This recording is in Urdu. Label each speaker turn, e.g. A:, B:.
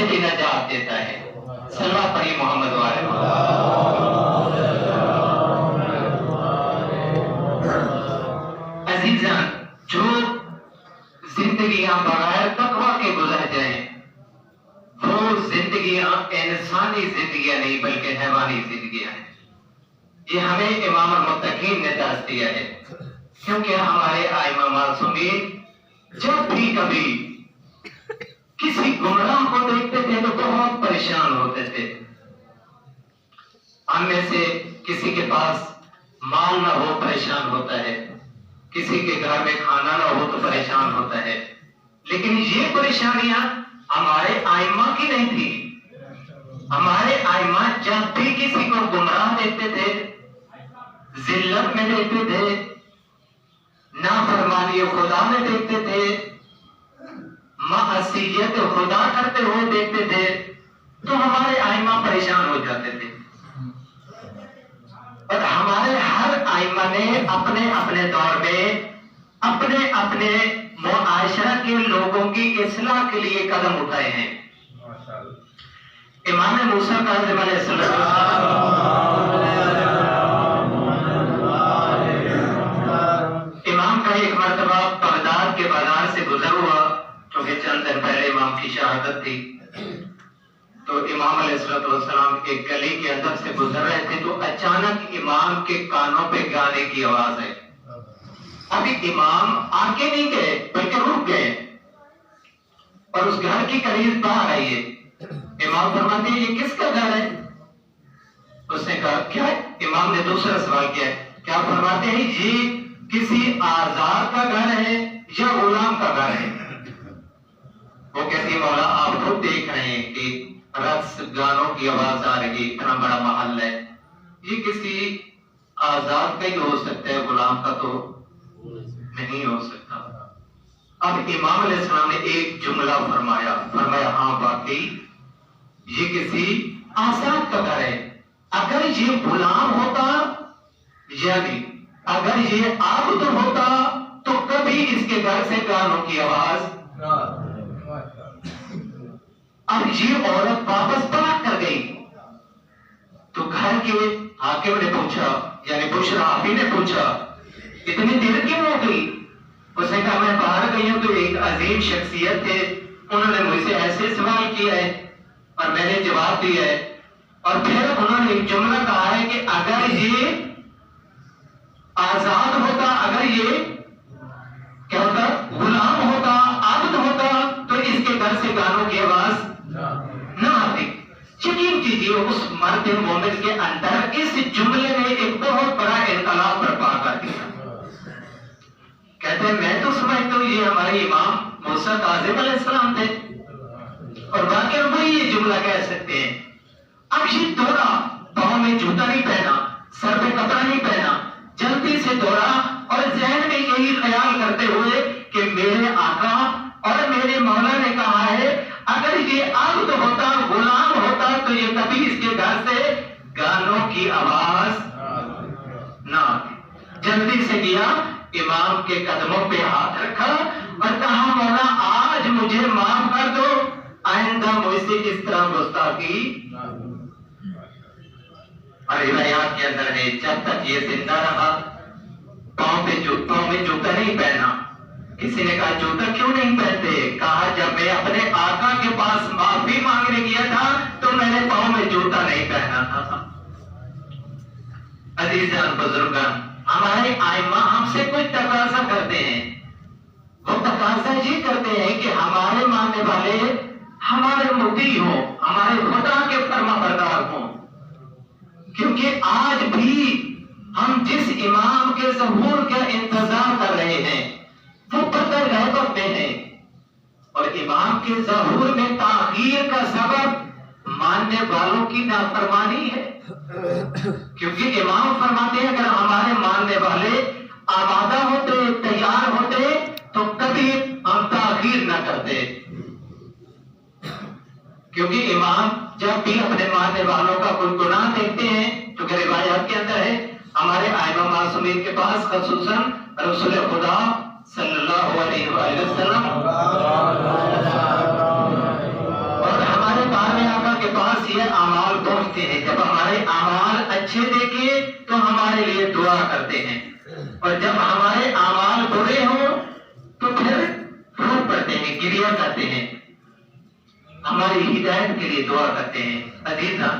A: سے بھی نجات دیتا ہے. صلوات پڑھی محمد والے. عزیزان، جو زندگیاں بغیر تقویٰ کے گزر جائیں وہ زندگیاں انسانی زندگیاں نہیں بلکہ حیوانی زندگیاں ہیں. یہ ہمیں امام المتقین نے درس دیا ہے، کیونکہ ہمارے ائمہ معصومین جب بھی کبھی کسی گمراہ کو دیکھتے تھے تو بہت پریشان ہوتے تھے. ہم میں سے کسی کے پاس مال نہ ہو پریشان ہوتا ہے، کسی کے گھر میں کھانا نہ ہو تو پریشان ہوتا ہے، لیکن یہ پریشانیاں ہمارے ائمہ کی نہیں تھی. ہمارے ائمہ جب بھی کسی کو گمراہ دیکھتے تھے، ذلت میں دیکھتے تھے، نافرمانی خدا میں دیکھتے تھے، معصیت خدا کرتے ہوئے دیکھتے تھے، تو ہمارے ائمہ پریشان ہو جاتے تھے. اور ہمارے ہر ائمہ نے اپنے اپنے دور میں اپنے اپنے معاشرہ کے لوگوں کی اصلاح کے لیے قدم اٹھائے ہیں. امام موسیٰ کاظم علیہ السلام امام کا ایک مرتبہ بغداد کے بازار سے گزر ہوا، کیونکہ چند دن پہلے امام کی شہادت تھی. تو امام علیہ السلام ایک گلی کے اندر سے گزر رہے تھے تو اچانک امام کے کانوں پہ گانے کی آواز ہے. ابھی امام آگے نہیں گئے بلکہ رک گئے اور اس گھر کی قریب باہر آئیے. امام فرماتے ہیں یہ کس کا گھر ہے؟ اس نے کہا کیا؟ امام نے دوسرا سوال کیا، کیا فرماتے ہیں یہ کسی آزاد کا گھر ہے یا غلام کا گھر ہے؟ وہ کہتی ہے مولا آپ خود دیکھ رہے ہیں کہ رقص گانوں کی آواز آ رہی، اتنا بڑا محل ہے، یہ کسی آزاد کا ہی ہو سکتا ہے، غلام کا تو نہیں ہو سکتا. اب امام علیہ السلام نے ایک جملہ فرمایا ہاں واقعی یہ کسی آزاد کا گھر ہے. اگر یہ غلام ہوتا یعنی اگر یہ عبد ہوتا تو کبھی اس کے گھر سے گانوں کی آواز. اب یہ عورت واپس پلٹ کر گئی تو گھر کے حاکم نے پوچھا، یعنی بشرافی نے پوچھا اتنی دیر کیوں ہو گئی؟ اس نے کہا میں باہر گئی ہوں تو ایک عظیم شخصیت تھے، انہوں نے مجھ سے ایسے سوال کیا ہے اور میں نے جواب دیا ہے. اور پھر انہوں نے ایک جملہ کہا ہے کہ اگر یہ آزاد ہوتا، اگر یہ کیا ہوتا، غلام ہوتا، عبد ہوتا تو اس کے گھر سے گانوں کی آواز نہ آتی. یقین کیجیے اس مرد مومن کے اندر اس جملے نے ایک بہت بڑا انقلاب برپا کر دیا. کہتے ہیں میں تو سمجھتا ہوں یہ ہمارے امام موسیٰ کاظم علیہ السلام تھے اور واقعی وہی یہ جملہ کہہ سکتے ہیں. اب یہ دوڑا، پاؤں میں جوتا نہیں پہنا، سر پہ کپڑا نہیں پہنا، جلدی سے دوڑا اور ذہن میں یہی خیال کرتے ہوئے کہ میرے آقا اور میرے مولا نے کہا ہے اگر یہ عبد ہوتا، غلام ہوتا تو یہ کبھی اس کے گھر سے گانوں کی آواز نہ آتی. جلدی سے گیا، امام کے قدموں پہ ہاتھ رکھا اور کہا مولا آج مجھے معاف کر دو، آئندہ مجھ سے اس طرح گستاخی. اور روایات کے اندر ہے جب تک یہ زندہ رہا پاؤں میں جوتا نہیں پہنا. کسی نے کہا جوتا کیوں نہیں پہنتے؟ کہا جب میں اپنے آقا کے پاس معافی مانگنے گیا تھا تو میں نے پاؤں میں جوتا نہیں پہنا تھا. عزیزان بزرگان، ہمارے ائمہ ہم سے کوئی تقاضا کرتے ہیں، وہ تقاضا یہ کرتے ہیں کہ ہمارے ماننے والے ہمارے مطیع ہوں، ہمارے خدا کے فرما بردار ہوں. کیونکہ آج بھی ہم جس امام کے ظہور کا انتظار کر رہے ہیں وہ پتہ غیبت میں ہے، اور امام کے ظہور میں تاخیر کا سبب ماننے والوں کی نافرمانی ہے. کیونکہ امام فرماتے ہیں اگر ہمارے ماننے والے آمادہ ہوتے، تیار ہوتے تو کبھی ہم تاخیر نہ کرتے. کیونکہ امام جب بھی اپنے ماننے والوں کا کوئی گناہ دیکھتے ہیں، کیونکہ روایات کے اندر ہے ہمارے ائمہ معصومین کے پاس خصوصاً رسول خدا صلی اللہ علیہ وآلہ وسلم اور ہمارے مانگتے ہیں، جب ہمارے اعمال اچھے دیکھے تو ہمارے لیے دعا کرتے ہیں، اور جب ہمارے اعمال برے ہوں تو پھر پھوٹ پڑتے ہیں، گریہ کرتے ہیں، ہماری ہدایت کے لیے دعا کرتے ہیں۔ عزیزاں